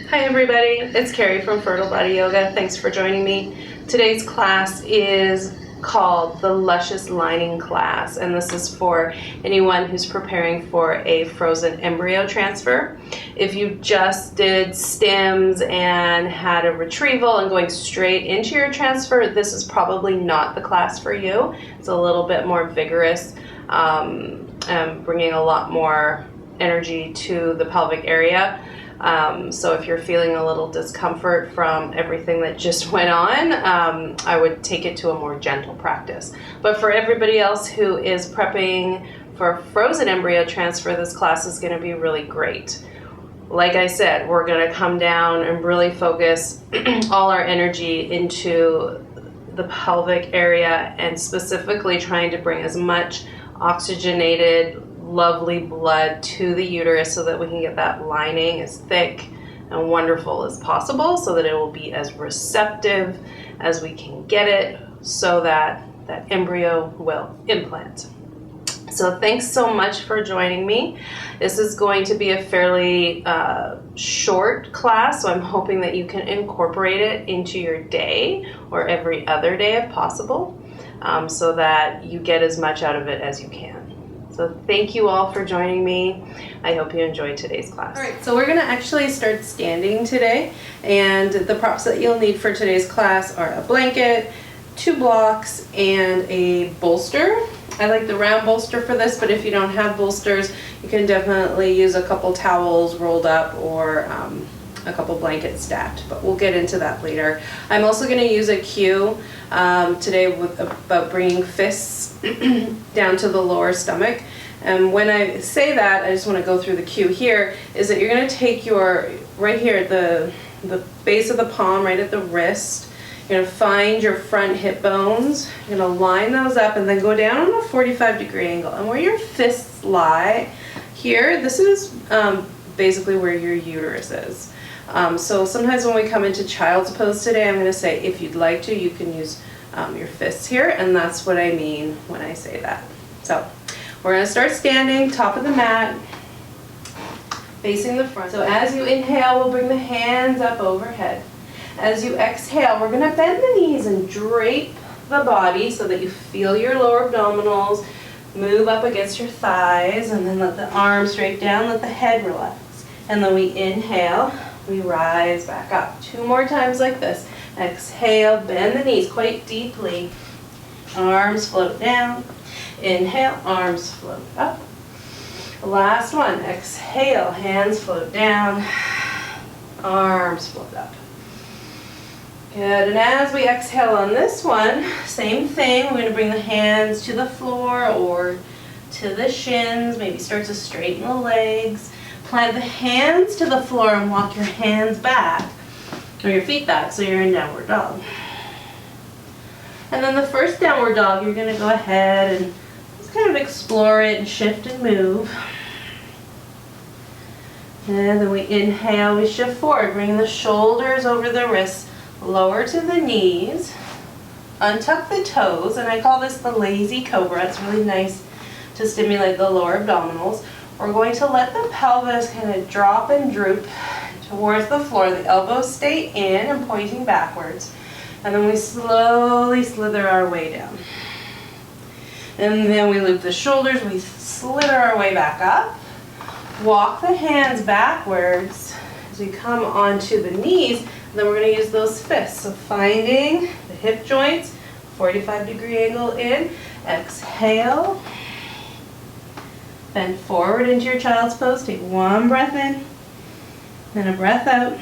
Hi everybody, it's Carrie from Fertile Body Yoga. Thanks for joining me. Today's class is called the Luscious Lining class, and this is for anyone who's preparing for a frozen embryo transfer. If you just did stems and had a retrieval and going straight into your transfer, this is probably not the class for you. It's a little bit more vigorous, bringing a lot more energy to the pelvic area. So if you're feeling a little discomfort from everything that just went on, I would take it to a more gentle practice. But for everybody else who is prepping for frozen embryo transfer, this class is going to be really great. Like I said, we're going to come down and really focus all our energy into the pelvic area and specifically trying to bring as much oxygenated lovely blood to the uterus so that we can get that lining as thick and wonderful as possible so that it will be as receptive as we can get it so that that embryo will implant. So thanks so much for joining me. This is going to be a fairly short class, so I'm hoping that you can incorporate it into your day or every other day if possible, so that you get as much out of it as you can. So thank you all for joining me. I hope you enjoyed today's class. All right, so we're gonna actually start standing today, and the props that you'll need for today's class are a blanket, 2 blocks, and a bolster. I like the round bolster for this, but if you don't have bolsters, you can definitely use a couple towels rolled up or a couple blankets stacked, but we'll get into that later. I'm also going to use a cue today about bringing fists down to the lower stomach. And when I say that, I just want to go through the cue here, is that you're going to take your, right here at the base of the palm, right at the wrist, you're going to find your front hip bones, you're going to line those up and then go down on a 45-degree angle. And where your fists lie here, this is basically where your uterus is. So sometimes when we come into child's pose today, I'm going to say if you'd like to, you can use your fists here, and that's what I mean when I say that. So we're going to start standing, top of the mat, facing the front. So as you inhale, we'll bring the hands up overhead. As you exhale, we're going to bend the knees and drape the body so that you feel your lower abdominals, move up against your thighs, and then let the arms drape down, let the head relax. And then we inhale. We rise back up. 2 more times like this. Exhale, bend the knees quite deeply. Arms float down. Inhale, arms float up. Last one. Exhale, hands float down. Arms float up. Good, and as we exhale on this one, same thing. We're going to bring the hands to the floor or to the shins. Maybe start to straighten the legs. Plant the hands to the floor and walk your hands back, or your feet back, so you're in downward dog. And then the first downward dog, you're going to go ahead and just kind of explore it and shift and move. And then we inhale, we shift forward, bring the shoulders over the wrists, lower to the knees, untuck the toes, and I call this the lazy cobra. It's really nice to stimulate the lower abdominals. We're going to let the pelvis kind of drop and droop towards the floor. The elbows stay in and pointing backwards. And then we slowly slither our way down. And then we loop the shoulders, we slither our way back up. Walk the hands backwards as we come onto the knees. And then we're going to use those fists. So finding the hip joints, 45-degree angle in. Exhale. Bend forward into your child's pose. Take 1 breath in, then a breath out.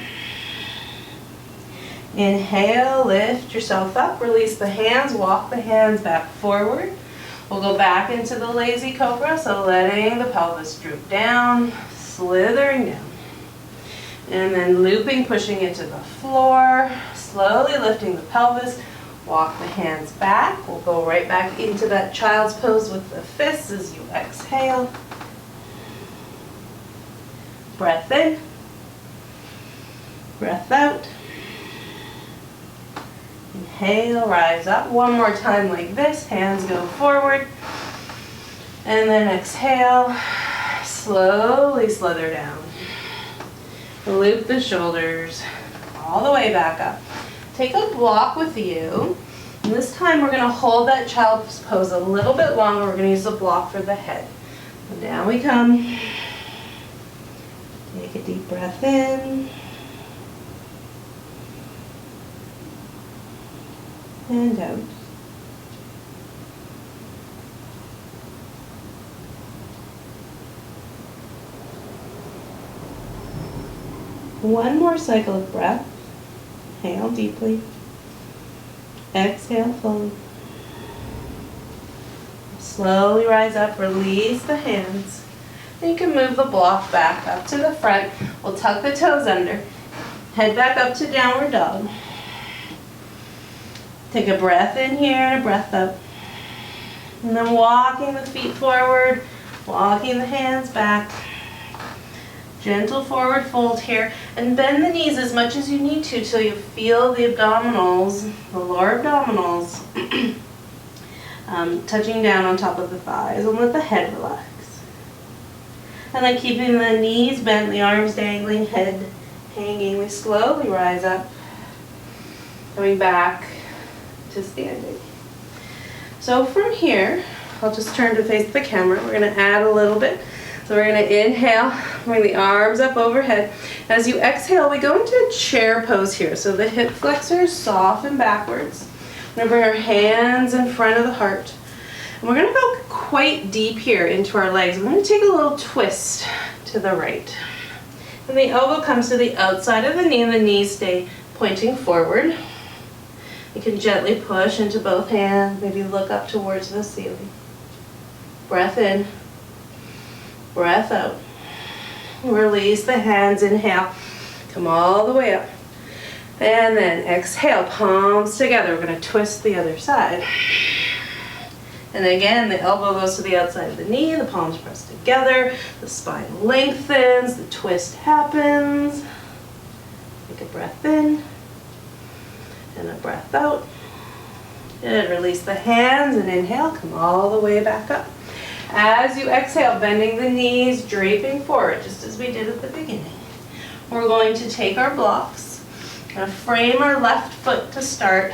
Inhale, lift yourself up, release the hands, walk the hands back forward. We'll go back into the lazy cobra, so letting the pelvis droop down, slithering down. And then looping, pushing into the floor, slowly lifting the pelvis. Walk the hands back. We'll go right back into that child's pose with the fists as you exhale. Breath in. Breath out. Inhale, rise up. 1 more time like this. Hands go forward. And then exhale. Slowly slither down. Loop the shoulders all the way back up. Take a block with you. And this time we're going to hold that child's pose a little bit longer. We're going to use the block for the head. And down we come. Take a deep breath in. And out. One more cycle of breath. Inhale deeply. Exhale fully. Slowly rise up, release the hands. Then you can move the block back up to the front. We'll tuck the toes under. Head back up to downward dog. Take a breath in here and a breath out. And then walking the feet forward, walking the hands back. Gentle forward fold here, and bend the knees as much as you need to till you feel the abdominals, the lower abdominals, touching down on top of the thighs, and let the head relax. And then keeping the knees bent, the arms dangling, head hanging, we slowly rise up, coming back to standing. So from here, I'll just turn to face the camera. We're going to add a little bit. So we're going to inhale, bring the arms up overhead. As you exhale, we go into a chair pose here. So the hip flexors soften backwards. We're going to bring our hands in front of the heart. And we're going to go quite deep here into our legs. We're going to take a little twist to the right. And the elbow comes to the outside of the knee, and the knees stay pointing forward. You can gently push into both hands, maybe look up towards the ceiling. Breath in. Breath out. Release the hands, inhale. Come all the way up. And then exhale, palms together. We're going to twist the other side. And again, the elbow goes to the outside of the knee, the palms press together, the spine lengthens, the twist happens. Take a breath in and a breath out. And release the hands and inhale, come all the way back up. As you exhale, bending the knees, draping forward, just as we did at the beginning. We're going to take our blocks, and frame our left foot to start,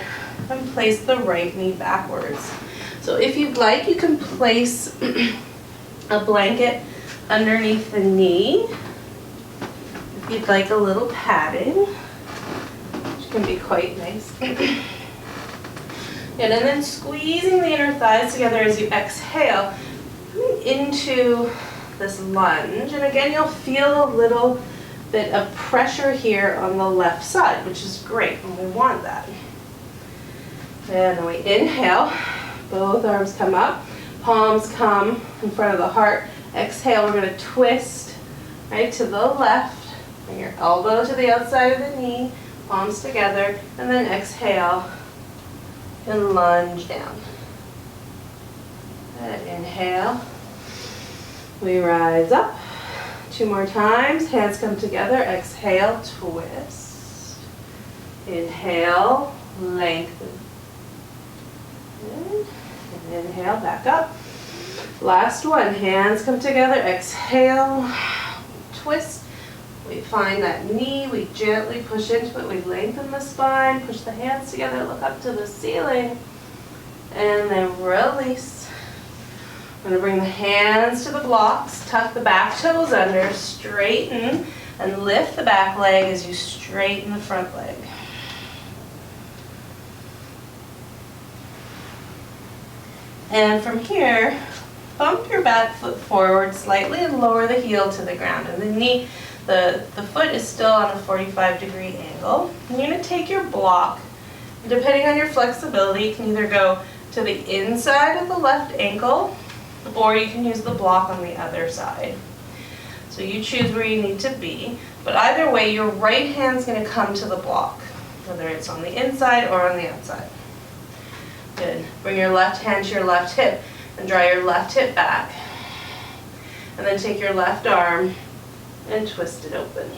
and place the right knee backwards. So if you'd like, you can place a blanket underneath the knee. If you'd like a little padding, which can be quite nice. And then squeezing the inner thighs together as you exhale into this lunge. And again, you'll feel a little bit of pressure here on the left side, which is great, and we want that. And then we inhale, both arms come up, palms come in front of the heart. Exhale, we're going to twist right to the left, bring your elbow to the outside of the knee, palms together, and then exhale and lunge down. And inhale, we rise up. 2 more times, hands come together, exhale, twist. Inhale, lengthen. And inhale, back up. Last one, hands come together, exhale, twist. We find that knee, we gently push into it, we lengthen the spine, push the hands together, look up to the ceiling, and then release. We're going to bring the hands to the blocks, tuck the back toes under, straighten, and lift the back leg as you straighten the front leg. And from here, bump your back foot forward slightly and lower the heel to the ground. And the knee, the foot is still on a 45-degree angle. And you're going to take your block. Depending on your flexibility, you can either go to the inside of the left ankle, or you can use the block on the other side. So you choose where you need to be. But either way, your right hand's going to come to the block, whether it's on the inside or on the outside. Good. Bring your left hand to your left hip and draw your left hip back. And then take your left arm and twist it open.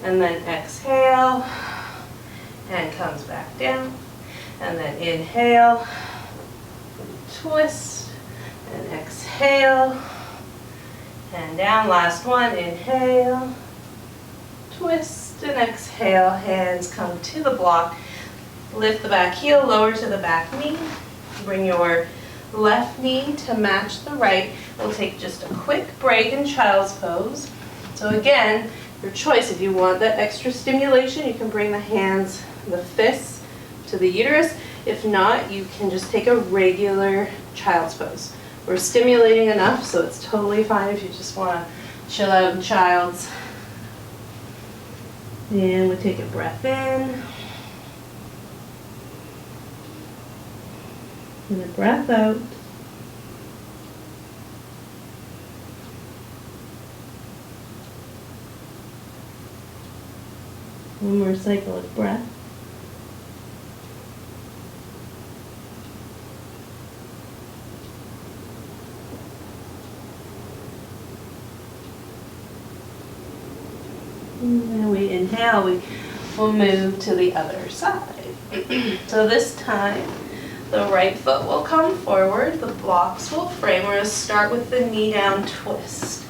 And then exhale, hand comes back down. And then inhale, twist, and exhale, and down. Last one, inhale, twist, and exhale. Hands come to the block. Lift the back heel, lower to the back knee. Bring your left knee to match the right. We'll take just a quick break in child's pose. So again, your choice. If you want that extra stimulation, you can bring the hands, the fists to the uterus. If not, you can just take a regular child's pose. We're stimulating enough, so it's totally fine if you just want to chill out in child's. And we take a breath in. And a breath out. One more cycle of breath. And then we inhale, we will move to the other side. So this time, the right foot will come forward, the blocks will frame. We're going to start with the knee down twist.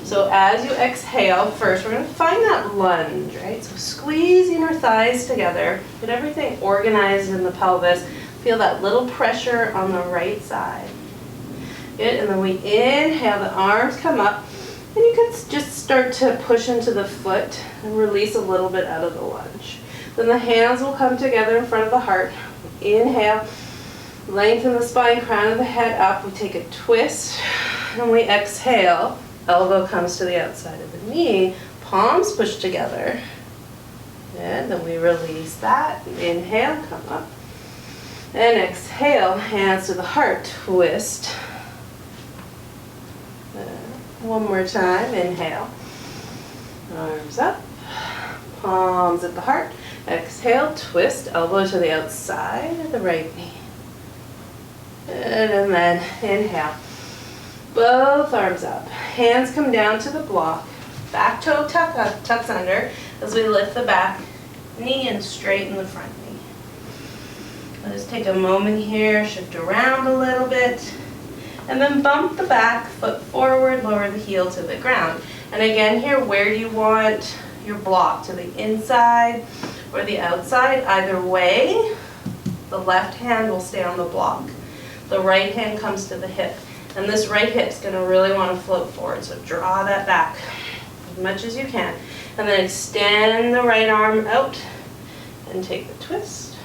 So as you exhale, first we're going to find that lunge, right? So squeeze inner thighs together, get everything organized in the pelvis. Feel that little pressure on the right side. Good, and then we inhale, the arms come up, and you can just start to push into the foot and release a little bit out of the lunge. Then the hands will come together in front of the heart. Inhale, lengthen the spine, crown of the head up. We take a twist, and we exhale. Elbow comes to the outside of the knee, palms push together. And then we release that. Inhale, come up. And exhale, hands to the heart, twist. One more time, inhale. Arms up, palms at the heart. Exhale, twist, elbow to the outside of the right knee. And then inhale. Both arms up. Hands come down to the block. Back toe tucks under as we lift the back knee and straighten the front knee. Let us take a moment here, shift around a little bit, and then bump the back foot forward, lower the heel to the ground. And again here, where do you want your block? To the inside or the outside? Either way, the left hand will stay on the block. The right hand comes to the hip. And this right hip's going to really want to float forward, so draw that back as much as you can. And then extend the right arm out and take the twist.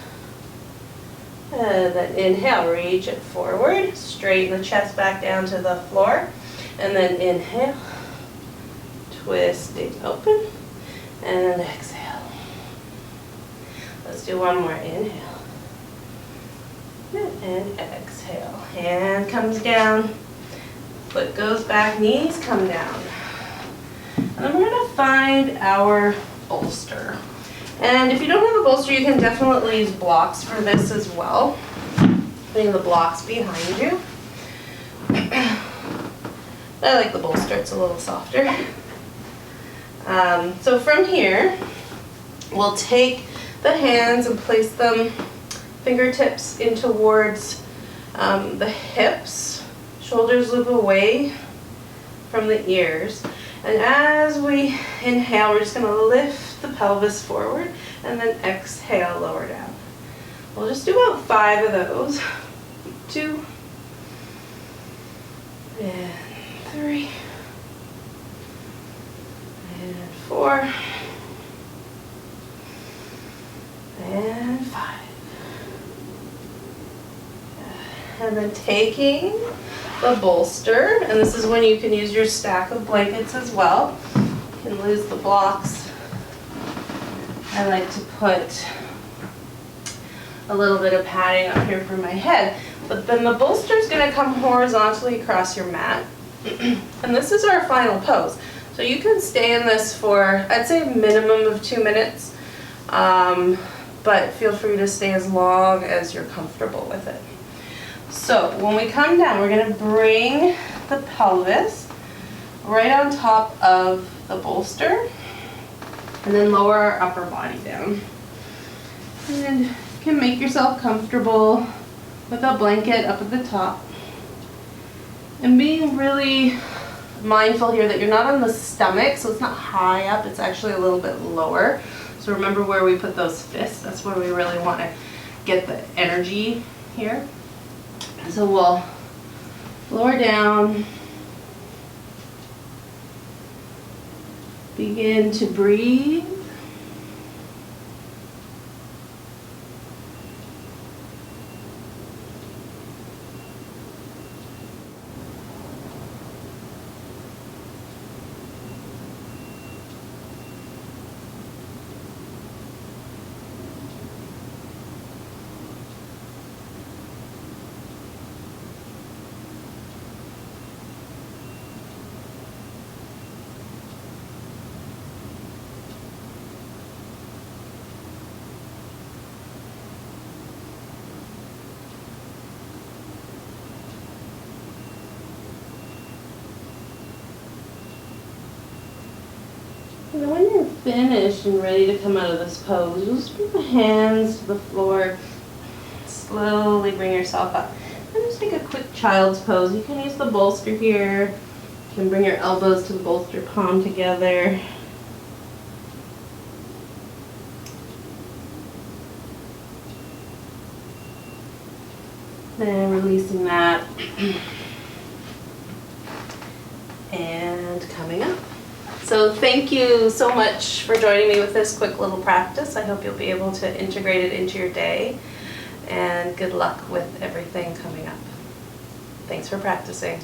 And then inhale, reach it forward, straighten the chest back down to the floor. And then inhale, twisting open, and exhale. Let's do one more, inhale. And exhale. Hand comes down, foot goes back, knees come down. And then we're going to find our bolster. And if you don't have a bolster, you can definitely use blocks for this as well. Putting the blocks behind you. I like the bolster, it's a little softer. So from here, we'll take the hands and place them fingertips in towards the hips, shoulders loop away from the ears. And as we inhale, we're just going to lift the pelvis forward and then exhale, lower down. We'll just do about 5 of those. 2 and 3 and 4 and 5. And then taking the bolster, and this is when you can use your stack of blankets as well. You can lose the blocks. I like to put a little bit of padding up here for my head, but then the bolster is going to come horizontally across your mat. And this is our final pose. So you can stay in this for, I'd say, a minimum of 2 minutes, but feel free to stay as long as you're comfortable with it. So when we come down, we're going to bring the pelvis right on top of the bolster and then lower our upper body down. And you can make yourself comfortable with a blanket up at the top. And being really mindful here that you're not on the stomach, so it's not high up, it's actually a little bit lower. So remember where we put those fists, that's where we really want to get the energy here. So we'll lower down, begin to breathe. And when you're finished and ready to come out of this pose, just bring the hands to the floor. Slowly bring yourself up. And just take a quick child's pose. You can use the bolster here. You can bring your elbows to the bolster, palm together. Then releasing that. And coming up. So thank you so much for joining me with this quick little practice. I hope you'll be able to integrate it into your day, and good luck with everything coming up. Thanks for practicing.